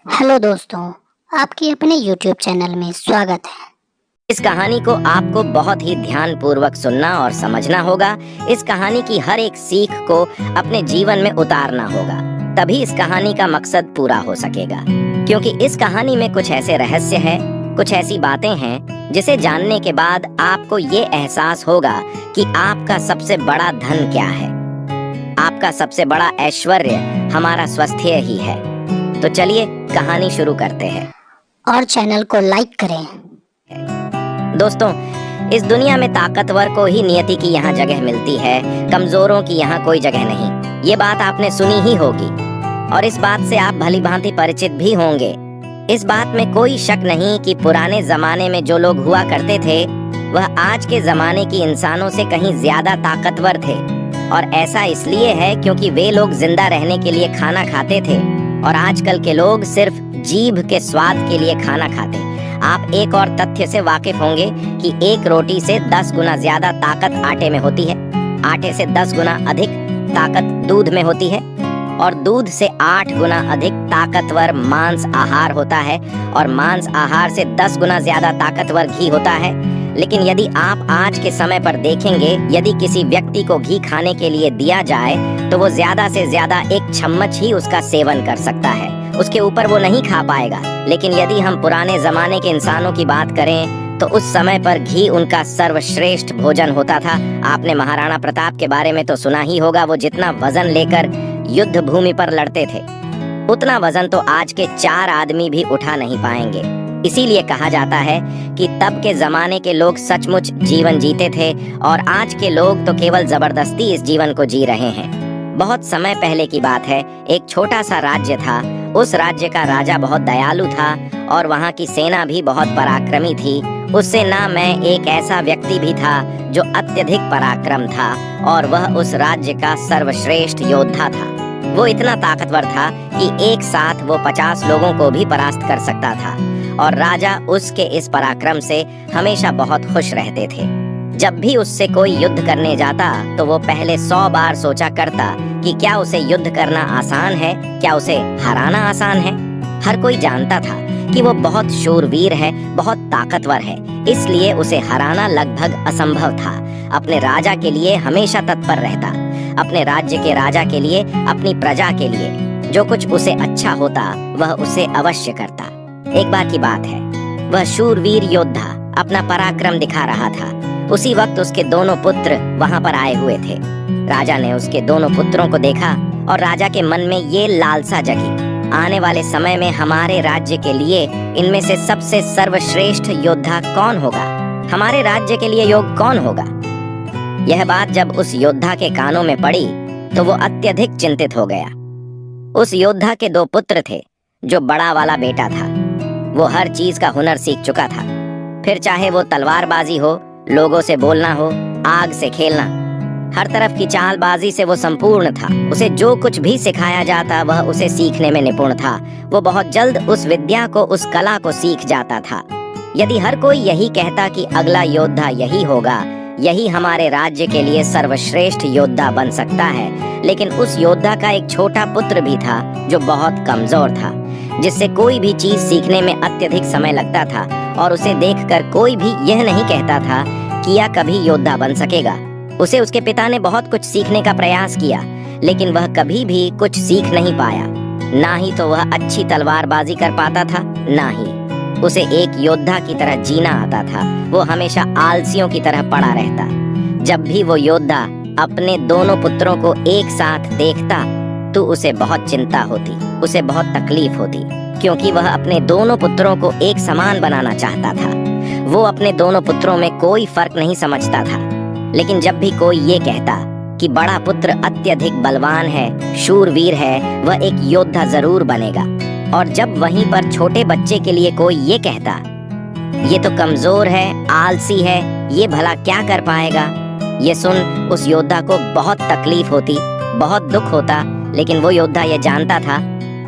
Hello दोस्तों, आपके अपने YouTube चैनल में स्वागत है। इस कहानी को आपको बहुत ही ध्यानपूर्वक सुनना और समझना होगा। इस कहानी की हर एक सीख को अपने जीवन में उतारना होगा, तभी इस कहानी का मकसद पूरा हो सकेगा। क्योंकि इस कहानी में कुछ ऐसे रहस्य है, कुछ ऐसी बातें हैं जिसे जानने के बाद आपको ये एहसास होगा कि आपका सबसे बड़ा धन क्या है। आपका सबसे बड़ा ऐश्वर्य हमारा स्वास्थ्य ही है। तो चलिए कहानी शुरू करते हैं और चैनल को लाइक करें। दोस्तों, इस दुनिया में ताकतवर को ही नियति की यहाँ जगह मिलती है, कमजोरों की यहाँ कोई जगह नहीं। ये बात आपने सुनी ही होगी और इस बात से आप भली भांति परिचित भी होंगे। इस बात में कोई शक नहीं कि पुराने जमाने में जो लोग हुआ करते थे वह आज के जमाने की इंसानों से कहीं ज्यादा ताकतवर थे। और ऐसा इसलिए है क्योंकि वे लोग जिंदा रहने के लिए खाना खाते थे और आजकल के लोग सिर्फ जीभ के स्वाद के लिए खाना खाते। आप एक और तथ्य से वाकिफ होंगे कि एक रोटी से 10 गुना ज्यादा ताकत आटे में होती है, आटे से 10 गुना अधिक ताकत दूध में होती है और दूध से 8 गुना अधिक ताकतवर मांस आहार होता है और मांस आहार से 10 गुना ज्यादा ताकतवर घी होता है। लेकिन यदि आप आज के समय पर देखेंगे, यदि किसी व्यक्ति को घी खाने के लिए दिया जाए तो वो ज्यादा से ज्यादा 1 चम्मच ही उसका सेवन कर सकता है, उसके ऊपर वो नहीं खा पाएगा। लेकिन यदि हम पुराने जमाने के इंसानों की बात करें तो उस समय पर घी उनका सर्वश्रेष्ठ भोजन होता था। आपने महाराणा प्रताप के बारे में तो सुना ही होगा। वो जितना वजन लेकर युद्ध भूमि पर लड़ते थे, उतना वजन तो आज के 4 आदमी भी उठा नहीं पाएंगे। इसीलिए कहा जाता है कि तब के जमाने के लोग सचमुच जीवन जीते थे और आज के लोग तो केवल जबरदस्ती इस जीवन को जी रहे हैं। बहुत समय पहले की बात है, एक छोटा सा राज्य था। उस राज्य का राजा बहुत दयालु था और वहाँ की सेना भी बहुत पराक्रमी थी। उससे ना मैं एक ऐसा व्यक्ति भी था जो अत्यधिक पराक्रम था और वह उस राज्य का सर्वश्रेष्ठ योद्धा था। वो इतना ताकतवर था कि एक साथ वो 50 लोगों को भी परास्त कर सकता था और राजा उसके इस पराक्रम से हमेशा बहुत खुश रहते थे। जब भी उससे कोई युद्ध करने जाता तो वो पहले 100 बार सोचा करता कि क्या उसे युद्ध करना आसान है, क्या उसे हराना आसान है। हर कोई जानता था कि वो बहुत शूरवीर है, बहुत ताकतवर है, इसलिए उसे हराना लगभग असंभव था। अपने राजा के लिए हमेशा तत्पर रहता, अपने राज्य के राजा के लिए, अपनी प्रजा के लिए जो कुछ उसे अच्छा होता वह उसे अवश्य करता। एक बार की बात है, वह शूरवीर योद्धा अपना पराक्रम दिखा रहा था। उसी वक्त उसके दोनों पुत्र वहां पर आए हुए थे। राजा ने उसके दोनों पुत्रों को देखा और राजा के मन में ये लालसा जगी, आने वाले समय में हमारे राज्य के लिए इनमें से सबसे सर्वश्रेष्ठ योद्धा कौन होगा, हमारे राज्य के लिए योग्य कौन होगा। यह बात जब उस योद्धा के कानों में पड़ी तो वो अत्यधिक चिंतित हो गया। उस योद्धा के 2 पुत्र थे। जो बड़ा वाला बेटा था वो हर चीज का हुनर सीख चुका था, फिर चाहे वो तलवारबाजी हो, लोगों से बोलना हो, आग से खेलना, हर तरफ की चालबाजी से वो संपूर्ण था। उसे जो कुछ भी सिखाया जाता वह उसे सीखने में निपुण था। वो बहुत जल्द उस विद्या को, उस कला को सीख जाता था। यदि हर कोई यही कहता कि अगला योद्धा यही होगा, यही हमारे राज्य के लिए सर्वश्रेष्ठ योद्धा बन सकता है, लेकिन उस योद्धा का एक छोटा पुत्र भी था जो बहुत कमजोर था, जिससे कोई भी चीज सीखने में अत्यधिक समय लगता था और उसे देखकर कोई भी यह नहीं कहता था कि यह कभी योद्धा बन सकेगा। उसे उसके पिता ने बहुत कुछ सीखने का प्रयास किया, लेकिन वह कभी भी कुछ सीख नहीं पाया। ना ही तो वह अच्छी तलवारबाजी कर पाता था, ना ही उसे एक योद्धा की तरह जीना आता था। वो हमेशा आलसियों की तरह पड़ा रहता। जब भी वो योद्धा अपने दोनों पुत्रों को एक साथ देखता तो उसे बहुत चिंता होती, उसे बहुत तकलीफ होती, क्योंकि वह अपने दोनों पुत्रों को एक समान बनाना चाहता था। वो अपने दोनों पुत्रों में कोई फर्क नहीं समझता था। लेकिन जब भी कोई ये कहता कि बड़ा पुत्र अत्यधिक बलवान है, शूरवीर है, वह एक योद्धा जरूर बनेगा, और जब वहीं पर छोटे बच्चे के लिए कोई ये कहता ये तो कमजोर है, आलसी है, ये भला क्या कर पाएगा, ये सुन उस योद्धा को बहुत तकलीफ होती, बहुत दुख होता। लेकिन वो योद्धा ये जानता था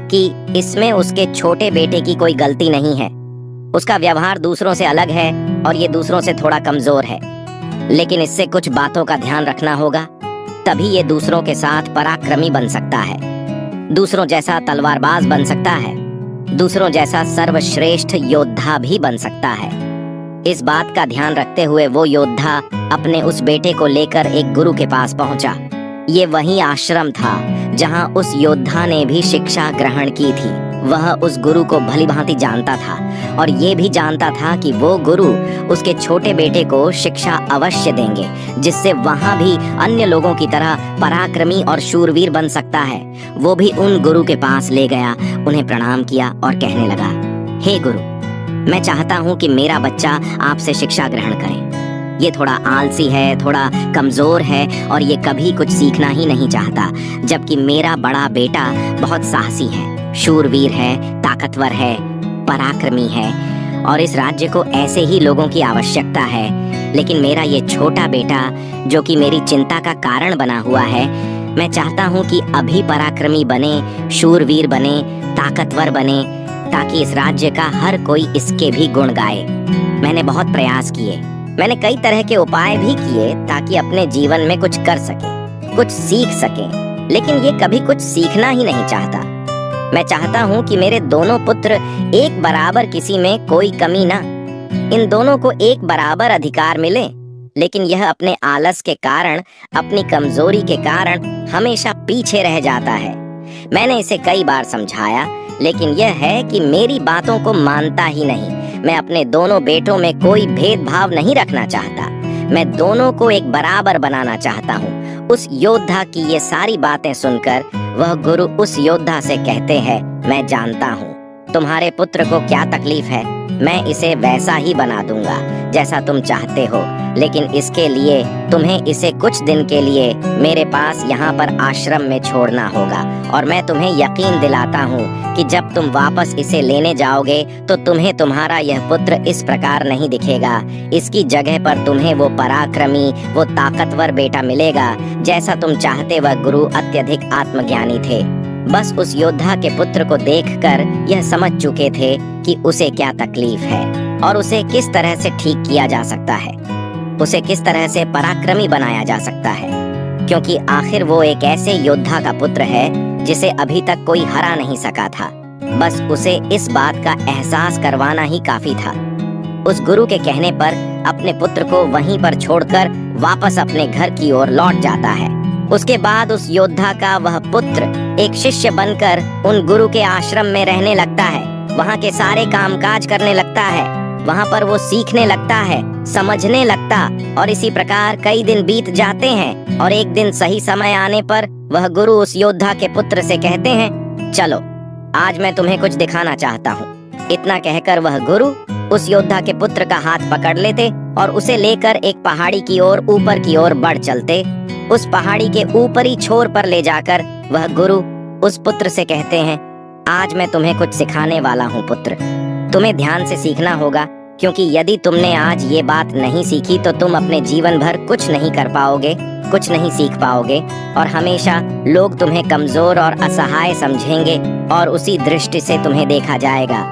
कि इसमें उसके छोटे बेटे की कोई गलती नहीं है। उसका व्यवहार दूसरों से अलग है और ये दूसरों से थोड़ा कमजोर है, लेकिन इससे कुछ बातों का ध्यान रखना होगा, तभी ये दूसरों के साथ पराक्रमी बन सकता है, दूसरों जैसा तलवारबाज बन सकता है। दूसरों जैसा सर्वश्रेष्ठ योद्धा भी बन सकता है। इस बात का ध्यान रखते हुए वो योद्धा अपने उस बेटे को लेकर एक गुरु के पास पहुंचा। ये वही आश्रम था जहां उस योद्धा ने भी शिक्षा ग्रहण की थी। वह उस गुरु को भलीभांति जानता था और ये भी जानता था कि वो गुरु उसके छोटे बेटे को शिक्षा अवश्य देंगे, जिससे वहां भी अन्य लोगों की तरह पराक्रमी और शूरवीर बन सकता है। वो भी उन गुरु के पास ले गया, उन्हें प्रणाम किया और कहने लगा, हे गुरु, मैं चाहता हूँ कि मेरा बच्चा आपसे शिक्षा ग्रहण करे। ये थोड़ा आलसी है, थोड़ा कमजोर है और ये कभी कुछ सीखना ही नहीं चाहता, जबकि मेरा बड़ा बेटा बहुत साहसी है, शूरवीर है, ताकतवर है, पराक्रमी है और इस राज्य को ऐसे ही लोगों की आवश्यकता है। लेकिन मेरा ये छोटा बेटा, जो कि मेरी चिंता का कारण बना हुआ है, मैं चाहता हूँ कि अभी पराक्रमी बने, शूरवीर बने, ताकतवर बने, ताकि इस राज्य का हर कोई इसके भी गुण गाए। मैंने बहुत प्रयास किए, मैंने कई तरह के उपाय भी किए ताकि अपने जीवन में कुछ कर सके, कुछ सीख सके, लेकिन ये कभी कुछ सीखना ही नहीं चाहता। मैं चाहता हूँ कि मेरे दोनों पुत्र एक बराबर, किसी में कोई कमी ना, इन दोनों को एक बराबर अधिकार मिले, लेकिन यह अपने आलस के कारण, अपनी कमजोरी के कारण हमेशा पीछे रह जाता है। मैंने इसे कई बार समझाया, लेकिन यह है कि मेरी बातों को मानता ही नहीं। मैं अपने दोनों बेटों में कोई भेदभाव नहीं रखना चाहता, मैं दोनों को एक बराबर बनाना चाहता हूँ। उस योद्धा की ये सारी बातें सुनकर वह गुरु उस योद्धा से कहते हैं, मैं जानता हूँ तुम्हारे पुत्र को क्या तकलीफ है, मैं इसे वैसा ही बना दूंगा जैसा तुम चाहते हो, लेकिन इसके लिए तुम्हें इसे कुछ दिन के लिए मेरे पास यहाँ पर आश्रम में छोड़ना होगा। और मैं तुम्हें यकीन दिलाता हूँ कि जब तुम वापस इसे लेने जाओगे तो तुम्हें तुम्हारा यह पुत्र इस प्रकार नहीं दिखेगा। इसकी जगह पर तुम्हें वो पराक्रमी, वो ताकतवर बेटा मिलेगा जैसा तुम चाहते। वह गुरु अत्यधिक आत्मज्ञानी थे। बस उस योद्धा के पुत्र को देखकर यह समझ चुके थे कि उसे क्या तकलीफ है और उसे किस तरह से ठीक किया जा सकता है, उसे किस तरह से पराक्रमी बनाया जा सकता है, क्योंकि आखिर वो एक ऐसे योद्धा का पुत्र है जिसे अभी तक कोई हरा नहीं सका था। बस उसे इस बात का एहसास करवाना ही काफी था। उस गुरु के कहने पर अपने पुत्र को वहीं पर छोड़कर वापस अपने घर की ओर लौट जाता है। उसके बाद उस योद्धा का वह पुत्र एक शिष्य बनकर उन गुरु के आश्रम में रहने लगता है। वहाँ के सारे कामकाज करने लगता है, वहाँ पर वो सीखने लगता है, समझने लगता, और इसी प्रकार कई दिन बीत जाते हैं। और एक दिन सही समय आने पर वह गुरु उस योद्धा के पुत्र से कहते हैं, चलो आज मैं तुम्हें कुछ दिखाना चाहता हूँ। इतना कहकर वह गुरु उस योद्धा के पुत्र का हाथ पकड़ लेते और उसे लेकर एक पहाड़ी की ओर, ऊपर की ओर बढ़ चलते। उस पहाड़ी के ऊपरी छोर पर ले जाकर वह गुरु उस पुत्र से कहते हैं, आज मैं तुम्हें कुछ सिखाने वाला हूँ पुत्र, तुम्हें ध्यान से सीखना होगा, क्योंकि यदि तुमने आज ये बात नहीं सीखी तो तुम अपने जीवन भर कुछ नहीं कर पाओगे, कुछ नहीं सीख पाओगे और हमेशा लोग तुम्हें कमजोर और असहाय समझेंगे और उसी दृष्टि से तुम्हें देखा जाएगा।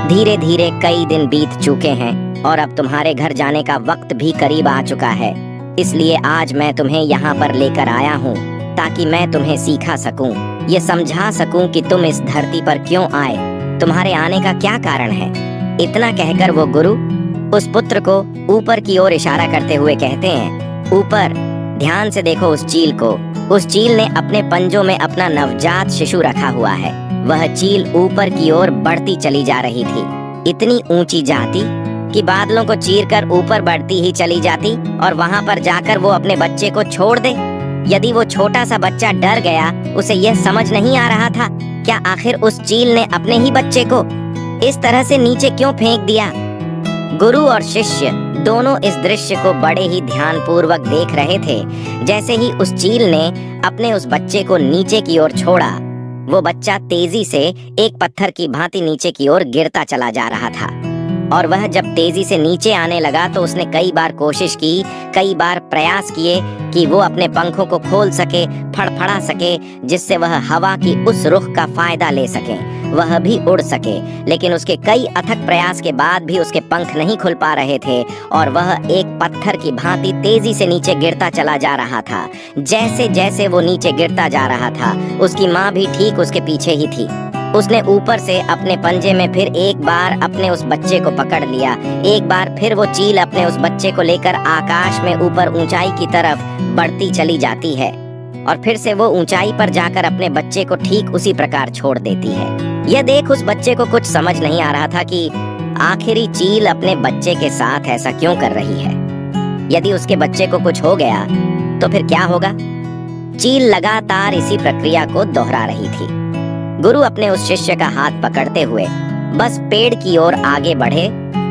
धीरे धीरे कई दिन बीत चुके हैं और अब तुम्हारे घर जाने का वक्त भी करीब आ चुका है। इसलिए आज मैं तुम्हें यहाँ पर लेकर आया हूँ ताकि मैं तुम्हें सिखा सकूं, ये समझा सकूं कि तुम इस धरती पर क्यों आए, तुम्हारे आने का क्या कारण है। इतना कहकर वो गुरु उस पुत्र को ऊपर की ओर इशारा करते हुए कहते हैं, ऊपर ध्यान से देखो उस चील को। उस चील ने अपने पंजों में अपना नवजात शिशु रखा हुआ है। वह चील ऊपर की ओर बढ़ती चली जा रही थी, इतनी ऊंची जाती कि बादलों को चीरकर ऊपर बढ़ती ही चली जाती और वहां पर जाकर वो अपने बच्चे को छोड़ दे। यदि वो छोटा सा बच्चा डर गया, उसे यह समझ नहीं आ रहा था क्या आखिर उस चील ने अपने ही बच्चे को इस तरह से नीचे क्यों फेंक दिया। गुरु और शिष्य दोनों इस दृश्य को बड़े ही ध्यानपूर्वक देख रहे थे। जैसे ही उस चील ने अपने उस बच्चे को नीचे की ओर छोड़ा, वो बच्चा तेजी से एक पत्थर की भांति नीचे की ओर गिरता चला जा रहा था। और वह जब तेजी से नीचे आने लगा तो उसने कई बार कोशिश की, कई बार प्रयास किए कि वो अपने पंखों को खोल सके, फड़फड़ा सके, जिससे वह हवा की उस रुख का फायदा ले सके, वह भी उड़ सके। लेकिन उसके कई अथक प्रयास के बाद भी उसके पंख नहीं खुल पा रहे थे और वह एक पत्थर की भांति तेजी से नीचे गिरता चला जा रहा था। जैसे जैसे वो नीचे गिरता जा रहा था, उसकी माँ भी ठीक उसके पीछे ही थी। उसने ऊपर से अपने पंजे में फिर एक बार अपने उस बच्चे को पकड़ लिया। एक बार फिर वो चील अपने उस बच्चे को लेकर आकाश में ऊपर ऊंचाई की तरफ बढ़ती चली जाती है और फिर से वो ऊंचाई पर जाकर अपने बच्चे को ठीक उसी प्रकार छोड़ देती है। यह देख उस बच्चे को कुछ समझ नहीं आ रहा था कि आखिरी चील अपने बच्चे के साथ ऐसा क्यों कर रही है। यदि उसके बच्चे को कुछ हो गया तो फिर क्या होगा। चील लगातार इसी प्रक्रिया को दोहरा रही थी। गुरु अपने उस शिष्य का हाथ पकड़ते हुए बस पेड़ की ओर आगे बढ़े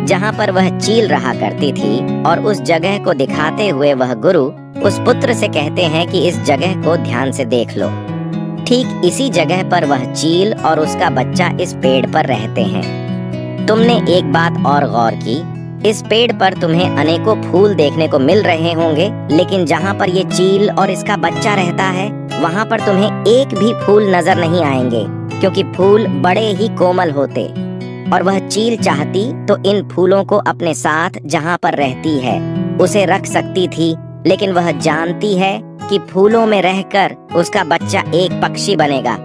जहाँ पर वह चील रहा करती थी, और उस जगह को दिखाते हुए वह गुरु उस पुत्र से कहते हैं कि इस जगह को ध्यान से देख लो। ठीक इसी जगह पर वह चील और उसका बच्चा इस पेड़ पर रहते हैं। तुमने एक बात और गौर की, इस पेड़ पर तुम्हें अनेकों फूल देखने को मिल रहे होंगे, लेकिन जहाँ पर ये चील और इसका बच्चा रहता है वहाँ पर तुम्हें एक भी फूल नजर नहीं आएंगे, क्योंकि फूल बड़े ही कोमल होते। और वह चील चाहती तो इन फूलों को अपने साथ जहाँ पर रहती है उसे रख सकती थी, लेकिन वह जानती है कि फूलों में रहकर उसका बच्चा एक पक्षी बनेगा,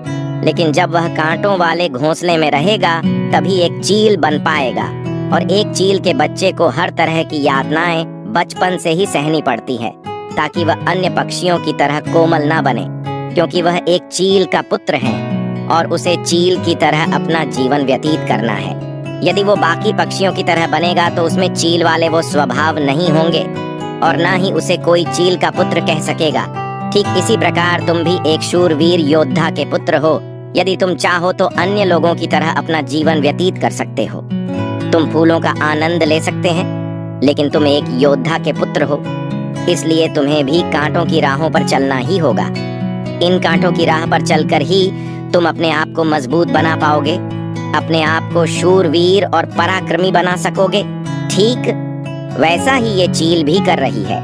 लेकिन जब वह कांटों वाले घोंसले में रहेगा तभी एक चील बन पाएगा। और एक चील के बच्चे को हर तरह की यातनाएं बचपन से ही सहनी पड़ती है ताकि वह अन्य पक्षियों की तरह कोमल ना बने, क्योंकि वह एक चील का पुत्र है और उसे चील की तरह अपना जीवन व्यतीत करना है। यदि वो बाकी पक्षियों की तरह बनेगा तो उसमें चील वाले वो स्वभाव नहीं होंगे और ना ही उसे कोई चील का पुत्र कह सकेगा। ठीक इसी प्रकार तुम भी एक शूरवीर योद्धा के पुत्र हो। यदि तुम चाहो तो अन्य लोगों की तरह अपना जीवन व्यतीत कर सकते हो। तुम फूलों का आनंद ले सकते हैं, लेकिन तुम एक योद्धा के पुत्र हो, इसलिए तुम्हें भी कांटों की राहों पर चलना ही होगा। इन कांटों की राह पर चलकर ही तुम अपने आप को मजबूत बना पाओगे, अपने आप को शूरवीर और पराक्रमी बना सकोगे। ठीक वैसा ही ये चील भी कर रही है।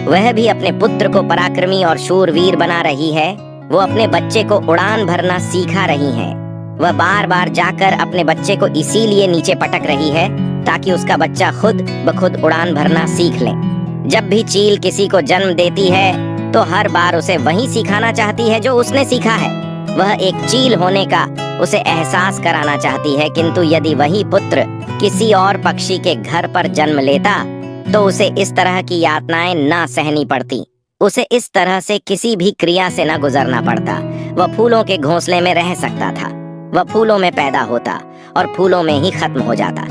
वह भी अपने पुत्र को पराक्रमी और शूरवीर बना रही है। वो अपने बच्चे को उड़ान भरना सिखा रही है। वह बार बार जाकर अपने बच्चे को इसीलिए नीचे पटक रही है ताकि उसका बच्चा खुद ब खुद उड़ान भरना सीख ले। जब भी चील किसी को जन्म देती है तो हर बार उसे वही सिखाना चाहती है जो उसने सीखा है। वह एक चील होने का उसे एहसास कराना चाहती है, किंतु यदि वही पुत्र किसी और पक्षी के घर पर जन्म लेता तो उसे इस तरह की यातनाएं ना सहनी पड़ती। उसे इस तरह से किसी भी क्रिया से ना गुजरना पड़ता। वह फूलों के घोंसले में रह सकता था। वह फूलों में पैदा होता और फूलों में ही खत्म हो जाता।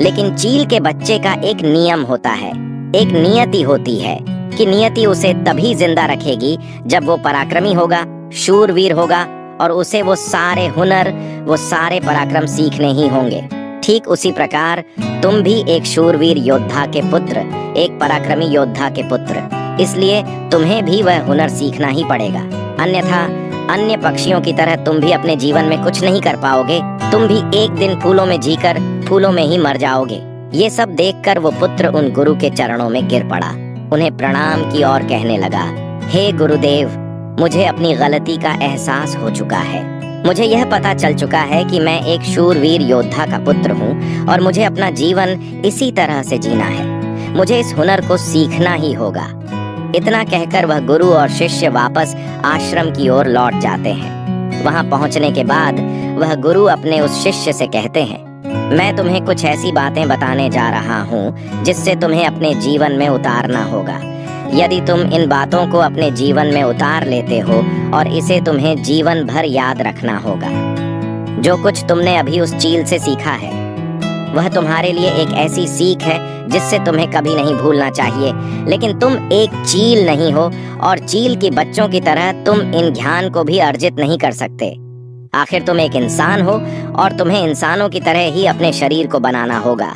लेकिन चील के बच्चे का एक नियम होता है, एक नियति होती है कि नियति उसे तभी जिंदा रखेगी जब वो पराक्रमी होगा, शूरवीर होगा और उसे वो सारे हुनर, वो सारे पराक्रम सीखने ही होंगे। ठीक उसी प्रकार तुम भी एक शूरवीर योद्धा के पुत्र, एक पराक्रमी योद्धा के पुत्र, इसलिए तुम्हें भी वह हुनर सीखना ही पड़ेगा। अन्यथा अन्य पक्षियों की तरह तुम भी अपने जीवन में कुछ नहीं कर पाओगे। तुम भी एक दिन फूलों में जीकर फूलों में ही मर जाओगे। ये सब देखकर वो पुत्र उन गुरु के चरणों में गिर पड़ा, उन्हें प्रणाम की और कहने लगा, हे गुरुदेव, मुझे अपनी गलती का एहसास हो चुका है। मुझे यह पता चल चुका है कि मैं एक शूरवीर योद्धा का पुत्र हूँ और मुझे अपना जीवन इसी तरह से जीना है। मुझे इस हुनर को सीखना ही होगा। इतना कहकर वह गुरु और शिष्य वापस आश्रम की ओर लौट जाते हैं। वहां पहुंचने के बाद वह गुरु अपने उस शिष्य से कहते हैं, मैं तुम्हें कुछ ऐसी बातें बताने जा रहा हूँ जिससे तुम्हें अपने जीवन में उतारना होगा। यदि तुम इन बातों को अपने जीवन में उतार लेते हो और इसे तुम्हें जीवन भर याद रखना होगा। जो कुछ तुमने अभी उस चील से सीखा है वह तुम्हारे लिए एक ऐसी सीख है जिससे तुम्हें कभी नहीं भूलना चाहिए। लेकिन तुम एक चील नहीं हो और चील के बच्चों की तरह तुम इन ज्ञान को भी अर्जित नहीं कर सकते। आखिर तुम एक इंसान हो और तुम्हें इंसानों की तरह ही अपने शरीर को बनाना होगा।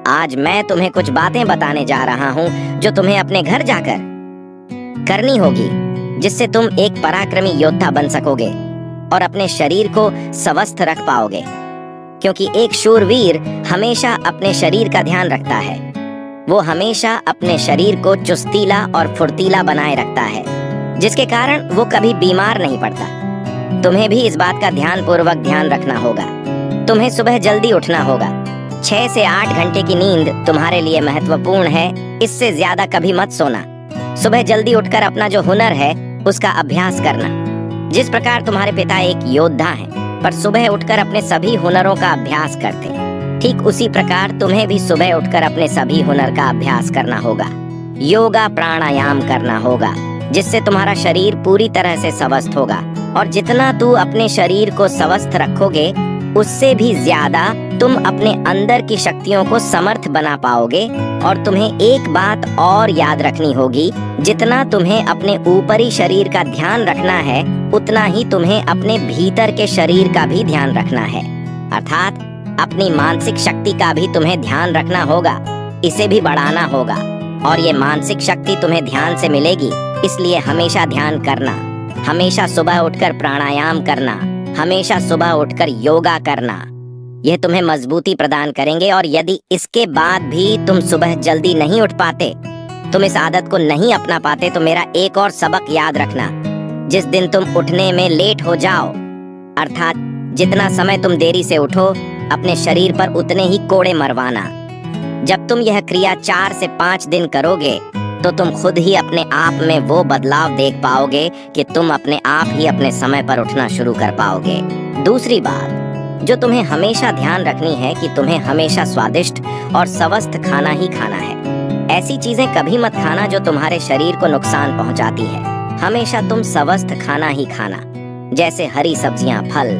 आज मैं तुम्हें कुछ बातें बताने जा रहा हूँ जो तुम्हें अपने घर जाकर करनी होगी, जिससे तुम एक पराक्रमी योद्धा बन सकोगे और अपने शरीर को स्वस्थ रख पाओगे। क्योंकि एक शूरवीर हमेशा अपने शरीर का ध्यान रखता है। वो हमेशा अपने शरीर को चुस्तीला और फुर्तीला बनाए रखता है, जिसके कारण वो कभी बीमार नहीं पड़ता। तुम्हें भी इस बात का ध्यानपूर्वक ध्यान रखना होगा। तुम्हें सुबह जल्दी उठना होगा। 6 से 8 घंटे की नींद तुम्हारे लिए महत्वपूर्ण है। इससे ज्यादा कभी मत सोना। सुबह जल्दी उठकर अपना जो हुनर है उसका अभ्यास करना। जिस प्रकार तुम्हारे पिता एक योद्धा हैं, पर सुबह उठकर अपने सभी हुनरों का अभ्यास करते। ठीक उसी प्रकार तुम्हें भी सुबह उठकर अपने सभी हुनर का अभ्यास करना होगा। योगा प्राणायाम करना होगा, जिससे तुम्हारा शरीर पूरी तरह से स्वस्थ होगा। और जितना तू अपने शरीर को स्वस्थ रखोगे, उससे भी ज्यादा तुम अपने अंदर की शक्तियों को समर्थ बना पाओगे। और तुम्हें एक बात और याद रखनी होगी, जितना तुम्हें अपने ऊपरी शरीर का ध्यान रखना है, उतना ही तुम्हें अपने भीतर के शरीर का भी ध्यान रखना है। अर्थात अपनी मानसिक शक्ति का भी तुम्हें ध्यान रखना होगा, इसे भी बढ़ाना होगा। और ये मानसिक शक्ति तुम्हें ध्यान से मिलेगी, इसलिए हमेशा ध्यान करना, हमेशा सुबह उठकर प्राणायाम करना, हमेशा सुबह उठकर योगा करना। यह तुम्हें मजबूती प्रदान करेंगे। और यदि इसके बाद भी तुम सुबह जल्दी नहीं उठ पाते, तुम इस आदत को नहीं अपना पाते, तो मेरा एक और सबक याद रखना। जिस दिन तुम उठने में लेट हो जाओ, अर्थात जितना समय तुम देरी से उठो, अपने शरीर पर उतने ही कोड़े मरवाना। जब तुम यह क्रिया 4 से 5 दिन करोगे, तो तुम खुद ही अपने आप में वो बदलाव देख पाओगे कि तुम अपने आप ही अपने समय पर उठना शुरू कर पाओगे। दूसरी बात जो तुम्हें हमेशा ध्यान रखनी है कि तुम्हें हमेशा स्वादिष्ट और स्वस्थ खाना ही खाना है। ऐसी चीजें कभी मत खाना जो तुम्हारे शरीर को नुकसान पहुंचाती है। हमेशा तुम स्वस्थ खाना ही खाना, जैसे हरी सब्जियां, फल,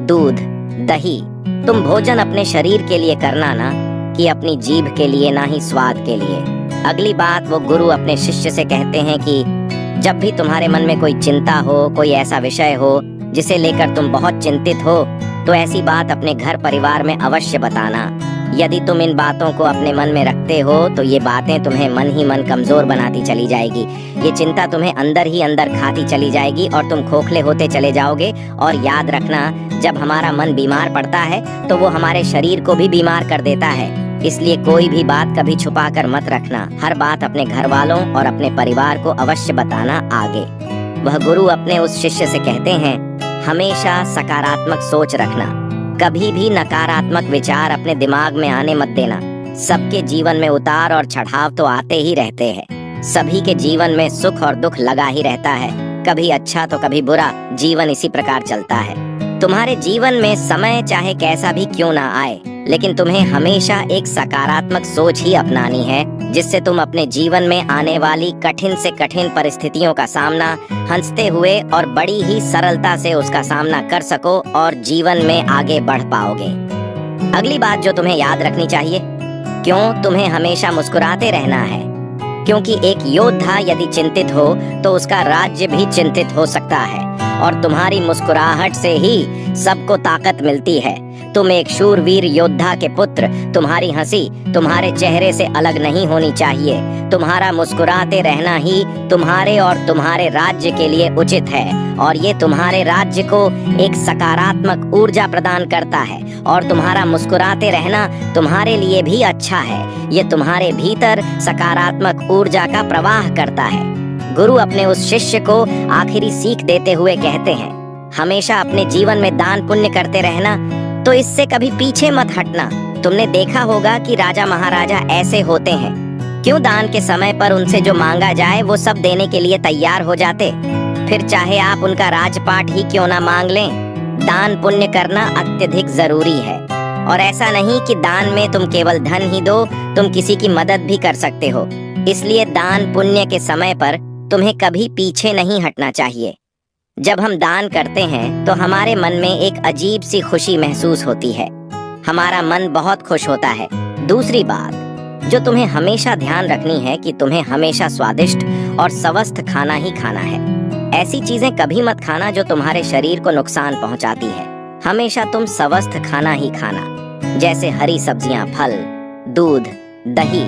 दूध, दही। तुम भोजन अपने शरीर के लिए करना ना कि अपनी जीभ के लिए, ना ही स्वाद के लिए। अगली बात वो गुरु अपने शिष्य से कहते हैं कि जब भी तुम्हारे मन में कोई चिंता हो, कोई ऐसा विषय हो जिसे लेकर तुम बहुत चिंतित हो, तो ऐसी बात अपने घर परिवार में अवश्य बताना। यदि तुम इन बातों को अपने मन में रखते हो, तो ये बातें तुम्हें मन ही मन कमजोर बनाती चली जाएगी। ये चिंता तुम्हें अंदर ही अंदर खाती चली जाएगी और तुम खोखले होते चले जाओगे। और याद रखना, जब हमारा मन बीमार पड़ता है तो वो हमारे शरीर को भी बीमार कर देता है। इसलिए कोई भी बात कभी छुपा कर मत रखना। हर बात अपने घर वालों और अपने परिवार को अवश्य बताना आगे। वह गुरु अपने उस शिष्य से कहते हैं, हमेशा सकारात्मक सोच रखना, कभी भी नकारात्मक विचार अपने दिमाग में आने मत देना। सबके जीवन में उतार और चढ़ाव तो आते ही रहते हैं। सभी के जीवन में सुख और दुख लगा ही रहता है, कभी अच्छा तो कभी बुरा। जीवन इसी प्रकार चलता है। तुम्हारे जीवन में समय चाहे कैसा भी क्यों ना आए, लेकिन तुम्हें हमेशा एक सकारात्मक सोच ही अपनानी है, जिससे तुम अपने जीवन में आने वाली कठिन से कठिन परिस्थितियों का सामना हंसते हुए और बड़ी ही सरलता से उसका सामना कर सको और जीवन में आगे बढ़ पाओगे। अगली बात जो तुम्हें याद रखनी चाहिए, क्यों तुम्हें हमेशा मुस्कुराते रहना है, क्योंकि एक योद्धा यदि चिंतित हो तो उसका राज्य भी चिंतित हो सकता है। और तुम्हारी मुस्कुराहट से ही सबको ताकत मिलती है। तुम एक शूरवीर योद्धा के पुत्र, तुम्हारी हंसी तुम्हारे चेहरे से अलग नहीं होनी चाहिए। तुम्हारा मुस्कुराते रहना ही तुम्हारे और तुम्हारे राज्य के लिए उचित है। और ये तुम्हारे राज्य को एक सकारात्मक ऊर्जा प्रदान करता है। और तुम्हारा मुस्कुराते रहना तुम्हारे लिए भी अच्छा है। ये तुम्हारे भीतर सकारात्मक ऊर्जा का प्रवाह करता है। गुरु अपने उस शिष्य को आखिरी सीख देते हुए कहते हैं, हमेशा अपने जीवन में दान पुण्य करते रहना, तो इससे कभी पीछे मत हटना। तुमने देखा होगा कि राजा महाराजा ऐसे होते हैं, क्यों दान के समय पर उनसे जो मांगा जाए वो सब देने के लिए तैयार हो जाते। फिर चाहे आप उनका राजपाट ही क्यों ना मांग लें, दान पुण्य करना अत्यधिक जरूरी है। और ऐसा नहीं कि दान में तुम केवल धन ही दो, तुम किसी की मदद भी कर सकते हो। इसलिए दान पुण्य के समय पर तुम्हें कभी पीछे नहीं हटना चाहिए। जब हम दान करते हैं तो हमारे मन में एक अजीब सी खुशी महसूस होती है, हमारा मन बहुत खुश होता है। दूसरी बात जो तुम्हें हमेशा ध्यान रखनी है कि तुम्हें हमेशा स्वादिष्ट और स्वस्थ खाना ही खाना है। ऐसी चीजें कभी मत खाना जो तुम्हारे शरीर को नुकसान पहुंचाती है। हमेशा तुम स्वस्थ खाना ही खाना, जैसे हरी सब्जियां, फल, दूध, दही।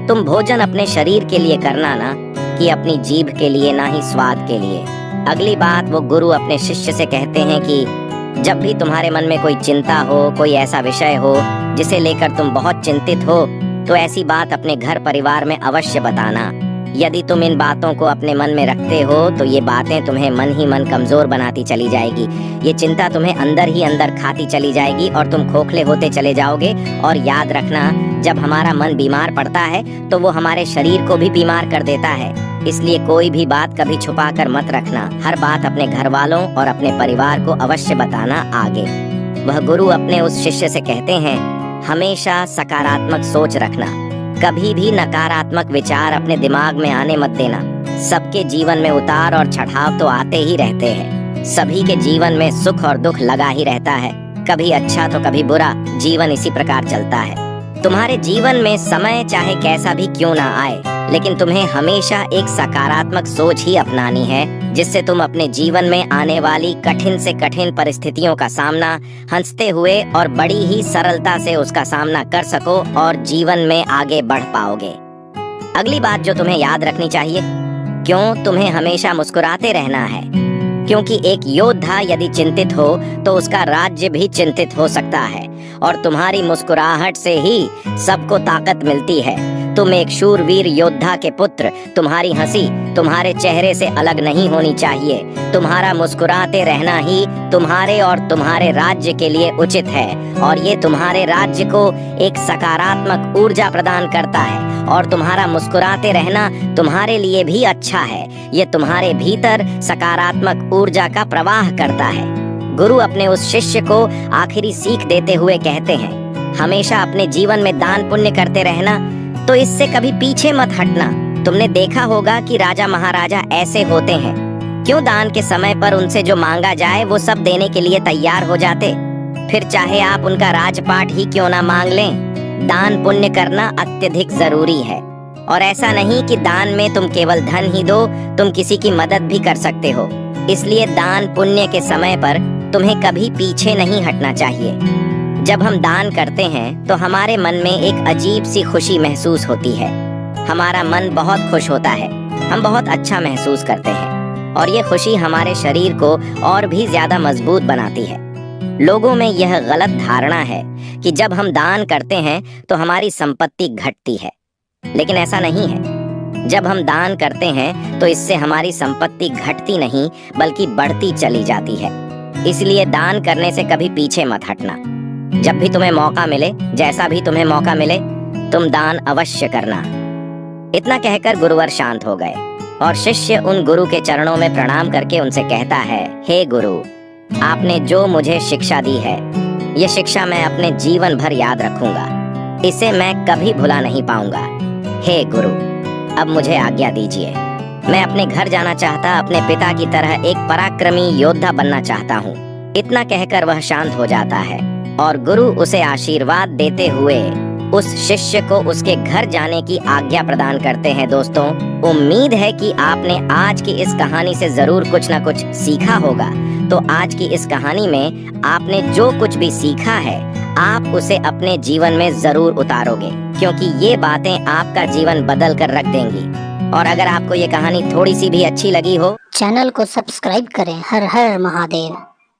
तुम भोजन अपने शरीर के लिए करना ना कि अपनी जीभ के लिए, ना ही स्वाद के लिए। अगली बात वो गुरु अपने शिष्य से कहते हैं कि जब भी तुम्हारे मन में कोई चिंता हो, कोई ऐसा विषय हो जिसे लेकर तुम बहुत चिंतित हो, तो ऐसी बात अपने घर परिवार में अवश्य बताना। यदि तुम इन बातों को अपने मन में रखते हो तो ये बातें तुम्हें मन ही मन कमजोर बनाती चली जाएगी। ये चिंता तुम्हें अंदर ही अंदर खाती चली जाएगी और तुम खोखले होते चले जाओगे। और याद रखना, जब हमारा मन बीमार पड़ता है तो वो हमारे शरीर को भी बीमार कर देता है। इसलिए कोई भी बात कभी छुपा कर मत रखना। हर बात अपने घर वालों और अपने परिवार को अवश्य बताना आगे। वह गुरु अपने उस शिष्य से कहते हैं, हमेशा सकारात्मक सोच रखना, कभी भी नकारात्मक विचार अपने दिमाग में आने मत देना। सबके जीवन में उतार और चढ़ाव तो आते ही रहते हैं। सभी के जीवन में सुख और दुख लगा ही रहता है, कभी अच्छा तो कभी बुरा। जीवन इसी प्रकार चलता है। तुम्हारे जीवन में समय चाहे कैसा भी क्यों ना आए, लेकिन तुम्हें हमेशा एक सकारात्मक सोच ही अपनानी है, जिससे तुम अपने जीवन में आने वाली कठिन से कठिन परिस्थितियों का सामना हंसते हुए और बड़ी ही सरलता से उसका सामना कर सको और जीवन में आगे बढ़ पाओगे। अगली बात जो तुम्हें याद रखनी चाहिए, क्यों तुम्हें हमेशा मुस्कुराते रहना है, क्योंकि एक योद्धा यदि चिंतित हो तो उसका राज्य भी चिंतित हो सकता है। और तुम्हारी मुस्कुराहट से ही सबको ताकत मिलती है। तुम एक शूरवीर योद्धा के पुत्र, तुम्हारी हंसी तुम्हारे चेहरे से अलग नहीं होनी चाहिए। तुम्हारा मुस्कुराते रहना ही तुम्हारे और तुम्हारे राज्य के लिए उचित है, और ये तुम्हारे राज्य को एक सकारात्मक ऊर्जा प्रदान करता है। और तुम्हारा मुस्कुराते रहना तुम्हारे लिए भी अच्छा है। ये तुम्हारे भीतर सकारात्मक ऊर्जा का प्रवाह करता है। गुरु अपने उस शिष्य को आखिरी सीख देते हुए कहते हैं, हमेशा अपने जीवन में दान पुण्य करते रहना, तो इससे कभी पीछे मत हटना। तुमने देखा होगा कि राजा महाराजा ऐसे होते हैं, क्यों दान के समय पर उनसे जो मांगा जाए वो सब देने के लिए तैयार हो जाते। फिर चाहे आप उनका राजपाट ही क्यों ना मांग लें, दान पुण्य करना अत्यधिक जरूरी है। और ऐसा नहीं कि दान में तुम केवल धन ही दो, तुम किसी की मदद भी कर सकते हो। इसलिए दान पुण्य के समय पर तुम्हें कभी पीछे नहीं हटना चाहिए। जब हम दान करते हैं तो हमारे मन में एक अजीब सी खुशी महसूस होती है। हमारा मन बहुत खुश होता है, हम बहुत अच्छा महसूस करते हैं, और ये खुशी हमारे शरीर को और भी ज्यादा मजबूत बनाती है। लोगों में यह गलत धारणा है कि जब हम दान करते हैं तो हमारी संपत्ति घटती है, लेकिन ऐसा नहीं है। जब हम दान करते हैं तो इससे हमारी संपत्ति घटती नहीं बल्कि बढ़ती चली जाती है। इसलिए दान करने से कभी पीछे मत हटना। जब भी तुम्हें मौका मिले, जैसा भी तुम्हें मौका मिले, तुम दान अवश्य करना। इतना कहकर गुरुवर शांत हो गए और शिष्य उन गुरु के चरणों में प्रणाम करके उनसे कहता है, हे गुरु, आपने जो मुझे शिक्षा दी है, ये शिक्षा मैं अपने जीवन भर याद रखूंगा। इसे मैं कभी भुला नहीं पाऊंगा। हे गुरु, अब मुझे आज्ञा दीजिए। मैं अपने घर जाना चाहता, अपने पिता की तरह एक पराक्रमी योद्धा बनना चाहता हूँ। इतना कहकर वह शांत हो जाता है और गुरु उसे आशीर्वाद देते हुए उस शिष्य को उसके घर जाने की आज्ञा प्रदान करते हैं। दोस्तों, उम्मीद है कि आपने आज की इस कहानी से जरूर कुछ न कुछ सीखा होगा। तो आज की इस कहानी में आपने जो कुछ भी सीखा है, आप उसे अपने जीवन में जरूर उतारोगे, क्योंकि ये बातें आपका जीवन बदल कर रख देंगी। और अगर आपको ये कहानी थोड़ी सी भी अच्छी लगी हो, चैनल को सब्सक्राइब करें। हर हर महादेव।